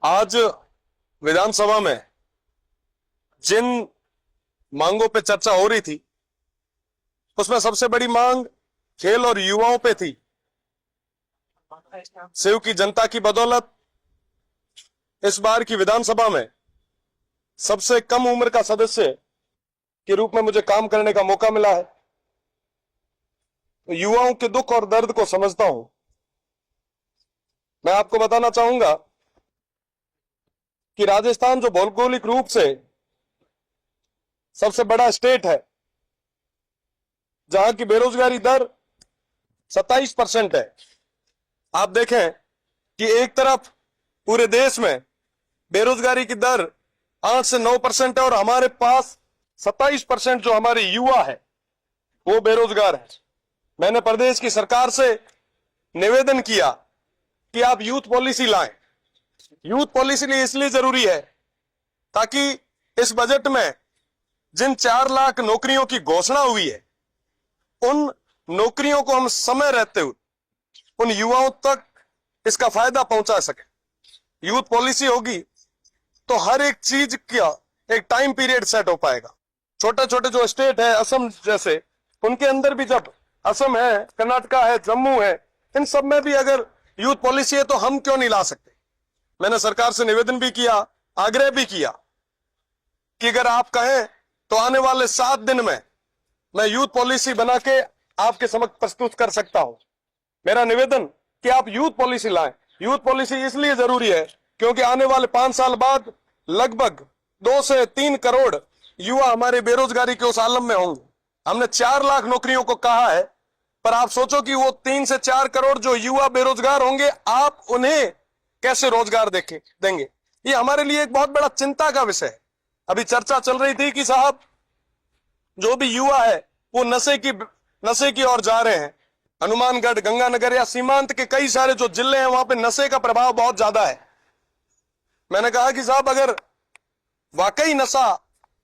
आज विधानसभा में जिन मांगों पे चर्चा हो रही थी उसमें सबसे बड़ी मांग खेल और युवाओं पे थी। शिव की जनता की बदौलत इस बार की विधानसभा में सबसे कम उम्र का सदस्य के रूप में मुझे काम करने का मौका मिला है। तो युवाओं के दुख और दर्द को समझता हूं। मैं आपको बताना चाहूंगा कि राजस्थान जो भौगोलिक रूप से सबसे बड़ा स्टेट है, जहां की बेरोजगारी दर 27% है। आप देखें कि एक तरफ पूरे देश में बेरोजगारी की दर 8 से 9% है और हमारे पास 27% जो हमारे युवा है वो बेरोजगार है। मैंने प्रदेश की सरकार से निवेदन किया कि आप यूथ पॉलिसी लाएं। यूथ पॉलिसी इसलिए जरूरी है ताकि इस बजट में जिन 4 लाख नौकरियों की घोषणा हुई है, उन नौकरियों को हम समय रहते हुए उन युवाओं तक इसका फायदा पहुंचा सके। यूथ पॉलिसी होगी तो हर एक चीज का एक टाइम पीरियड सेट हो पाएगा। छोटे छोटे जो स्टेट है, असम जैसे, उनके अंदर भी जब असम है, कर्नाटका है, जम्मू है, इन सब में भी अगर यूथ पॉलिसी है तो हम क्यों नहीं ला सकते। मैंने सरकार से निवेदन भी किया, आग्रह भी किया कि अगर आप कहें तो आने वाले 7 दिन में मैं यूथ पॉलिसी बना के आपके समक्ष प्रस्तुत कर सकता हूं। मेरा निवेदन कि आप यूथ पॉलिसी लाएं। यूथ पॉलिसी इसलिए जरूरी है क्योंकि आने वाले 5 साल बाद लगभग 2 से 3 करोड़ युवा हमारे बेरोजगारी के उस आलम में होंगे। हमने 4 लाख नौकरियों को कहा है, पर आप सोचो कि वो 3 से 4 करोड़ जो युवा बेरोजगार होंगे, आप उन्हें कैसे रोजगार देंगे। ये हमारे लिए एक बहुत बड़ा चिंता का विषय है। अभी चर्चा चल रही थी कि साहब जो भी युवा है वो नशे की ओर जा रहे हैं। हनुमानगढ़, गंगानगर या सीमांत के कई सारे जो जिले हैं वहां पे नशे का प्रभाव बहुत ज्यादा है। मैंने कहा कि साहब अगर वाकई नशा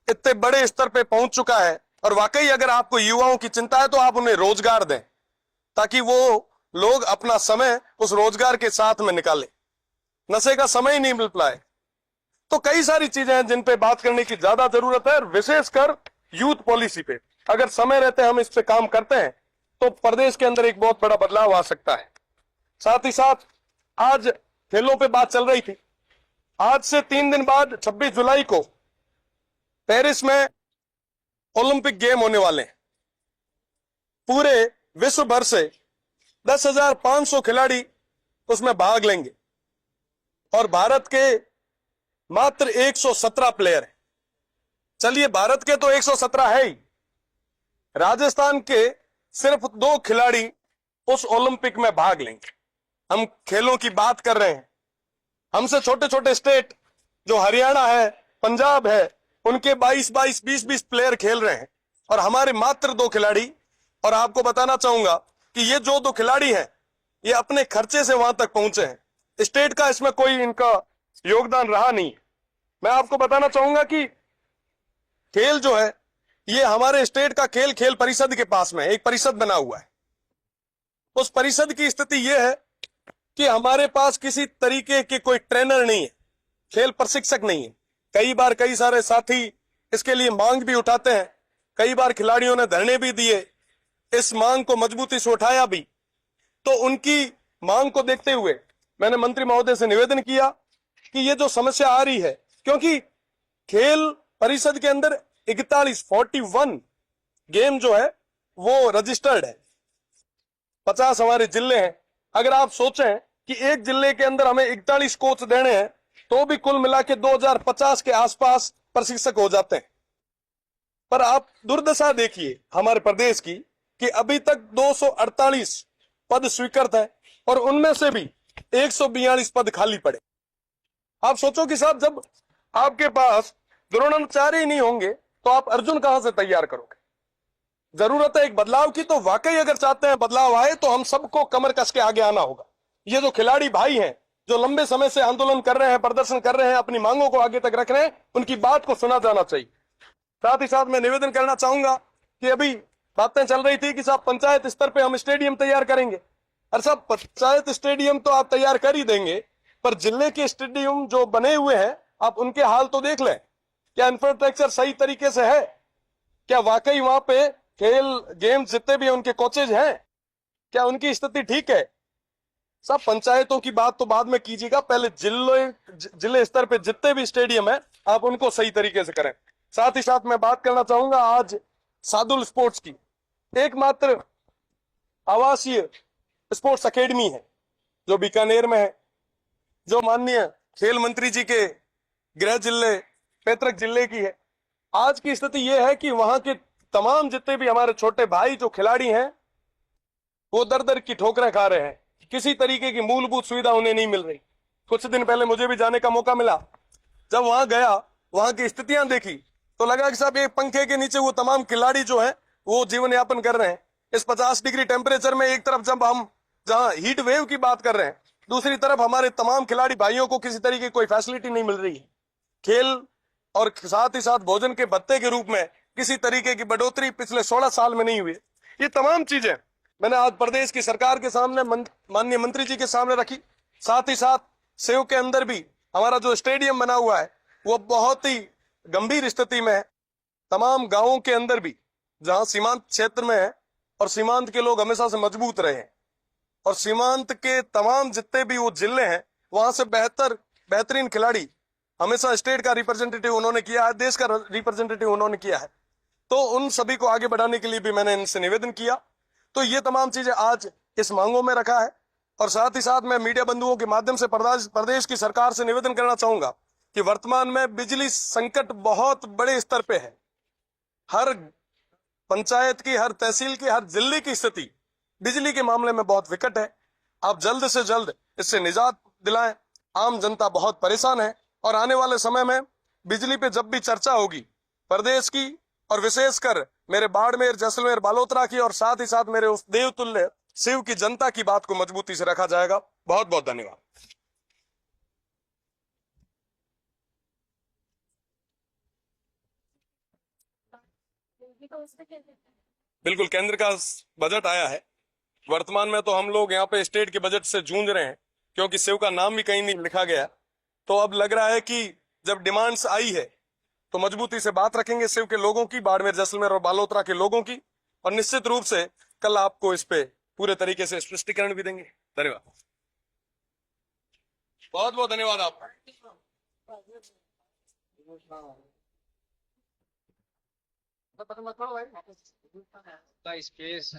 इतने बड़े स्तर पे पहुंच चुका है और वाकई अगर आपको युवाओं की चिंता है तो आप उन्हें रोजगार दें ताकि वो लोग अपना समय उस रोजगार के साथ में निकालें। नशे का समय ही नहीं मिल पाए तो कई सारी चीजें हैं जिन पे बात करने की ज्यादा जरूरत है, विशेषकर यूथ पॉलिसी पे। अगर समय रहते हम इस पे काम करते हैं तो प्रदेश के अंदर एक बहुत बड़ा बदलाव आ सकता है। साथ ही साथ आज खेलों पे बात चल रही थी। आज से 3 दिन बाद 26 जुलाई को पेरिस में ओलंपिक गेम होने वाले हैं। पूरे विश्व भर से 10,500 खिलाड़ी उसमें भाग लेंगे और भारत के मात्र 117 प्लेयर हैं। चलिए, भारत के तो 117 है ही, राजस्थान के सिर्फ 2 खिलाड़ी उस ओलंपिक में भाग लेंगे। हम खेलों की बात कर रहे हैं। हमसे छोटे छोटे स्टेट जो हरियाणा है, पंजाब है, उनके 22-22, 20-20 प्लेयर खेल रहे हैं और हमारे मात्र 2 खिलाड़ी। और आपको बताना चाहूंगा कि ये जो 2 खिलाड़ी हैं ये अपने खर्चे से वहां तक पहुंचे हैं। स्टेट का इसमें कोई इनका योगदान रहा नहीं। मैं आपको बताना चाहूंगा कि खेल जो है ये हमारे स्टेट का खेल परिषद के पास में एक परिषद बना हुआ है। उस परिषद की स्थिति यह है कि हमारे पास किसी तरीके के कोई ट्रेनर नहीं है, खेल प्रशिक्षक नहीं है। कई बार कई सारे साथी इसके लिए मांग भी उठाते हैं, कई बार खिलाड़ियों ने धरने भी दिए, इस मांग को मजबूती से उठाया भी। तो उनकी मांग को देखते हुए मैंने मंत्री महोदय से निवेदन किया कि ये जो समस्या आ रही है, क्योंकि खेल परिषद के अंदर 41 गेम जो है वो रजिस्टर्ड है, 50 हमारे जिले हैं। अगर आप सोचें कि एक जिले के अंदर हमें 41 कोच देने हैं तो भी कुल मिला के 2050 के आसपास प्रशिक्षक हो जाते हैं। पर आप दुर्दशा देखिए हमारे प्रदेश की कि अभी तक 248 पद स्वीकृत है और उनमें से भी 142 पद खाली पड़े। आप सोचो कि साहब जब आपके पास द्रोणाचार्य ही नहीं होंगे तो आप अर्जुन कहां से तैयार करोगे। जरूरत है एक बदलाव की। तो वाकई अगर चाहते हैं बदलाव आए तो हम सबको कमर कस के आगे आना होगा। ये जो खिलाड़ी भाई हैं जो लंबे समय से आंदोलन कर रहे हैं, प्रदर्शन कर रहे हैं, अपनी मांगों को आगे तक रख रहे हैं, उनकी बात को सुना जाना चाहिए। साथ ही साथ मैं निवेदन करना चाहूंगा कि अभी बातें चल रही थी कि साहब पंचायत स्तर पे हम स्टेडियम तैयार करेंगे। और साहब पंचायत स्टेडियम तो आप तैयार कर ही देंगे, पर जिले के स्टेडियम जो बने हुए हैं आप उनके हाल तो देख लें। क्या इंफ्रास्ट्रक्चर सही तरीके से है? क्या वाकई वहां पे खेल गेम जितने भी उनके कोचेज हैं, क्या उनकी स्थिति ठीक है? सब पंचायतों की बात तो बाद में कीजिएगा, पहले जिले स्तर पे जितने भी स्टेडियम है आप उनको सही तरीके से करें। साथ ही साथ मैं बात करना चाहूंगा आज सादुल स्पोर्ट्स की। एकमात्र आवासीय स्पोर्ट्स एकेडमी है जो बीकानेर में है, जो माननीय खेल मंत्री जी के गृह जिले पैतृक जिले की है। आज की स्थिति यह है कि वहां के तमाम जितने भी हमारे छोटे भाई जो खिलाड़ी हैं वो दर दर की ठोकरें खा रहे हैं, किसी तरीके की मूलभूत सुविधा उन्हें नहीं मिल रही। कुछ दिन पहले मुझे भी जाने का मौका मिला, जब वहां गया वहां की स्थितियां देखी तो लगा कि साहब एक पंखे के नीचे वो तमाम खिलाड़ी जो है वो जीवन यापन कर रहे हैं। इस 50 डिग्री टेम्परेचर में एक तरफ जब हम जहां हीट वेव की बात कर रहे हैं, दूसरी तरफ हमारे तमाम खिलाड़ी भाइयों को किसी तरीके की कोई फैसिलिटी नहीं मिल रही है। खेल और साथ ही साथ भोजन के भत्ते के रूप में किसी तरीके की बढ़ोतरी पिछले 16 साल में नहीं हुई। ये तमाम चीजें मैंने आज प्रदेश की सरकार के सामने माननीय मंत्री जी के सामने रखी। साथ ही साथ सेव के अंदर भी हमारा जो स्टेडियम बना हुआ है वो बहुत ही गंभीर स्थिति में है। तमाम गांवों के अंदर भी जहां सीमांत क्षेत्र में है और सीमांत के लोग हमेशा से मजबूत रहे हैं और सीमांत के तमाम जितने भी वो जिले हैं वहां से बेहतरीन खिलाड़ी हमेशा स्टेट का रिप्रेजेंटेटिव उन्होंने किया है, देश का रिप्रेजेंटेटिव उन्होंने किया है। तो उन सभी को आगे बढ़ाने के लिए भी मैंने इनसे निवेदन किया। तो ये तमाम चीजें आज इस मांगों में रखा है। और साथ ही साथ मैं मीडिया बंधुओं के माध्यम से प्रदेश की सरकार से निवेदन करना चाहूंगा कि वर्तमान में बिजली संकट बहुत बड़े स्तर पे है। हर पंचायत की, हर तहसील की, हर जिले की स्थिति बिजली के मामले में बहुत विकट है। आप जल्द से जल्द इससे निजात दिलाएं। आम जनता बहुत परेशान है और आने वाले समय में बिजली पे जब भी चर्चा होगी प्रदेश की और विशेषकर मेरे बाड़मेर, जैसलमेर, बालोतरा की और साथ ही साथ मेरे उस देवतुल्य शिव की जनता की बात को मजबूती से रखा जाएगा। बहुत बहुत धन्यवाद। बिल्कुल, केंद्र का बजट आया है। वर्तमान में तो हम लोग यहाँ पे स्टेट के बजट से जूझ रहे हैं क्योंकि शिव का नाम भी कहीं नहीं लिखा गया। तो अब लग रहा है कि जब डिमांड्स आई है तो मजबूती से बात रखेंगे शिव के लोगों की, बाड़मेर, जैसलमेर और बालोतरा के लोगों की, और निश्चित रूप से कल आपको इस पे पूरे तरीके से स्पष्टीकरण भी देंगे। धन्यवाद, बहुत बहुत धन्यवाद आपका। स्पेस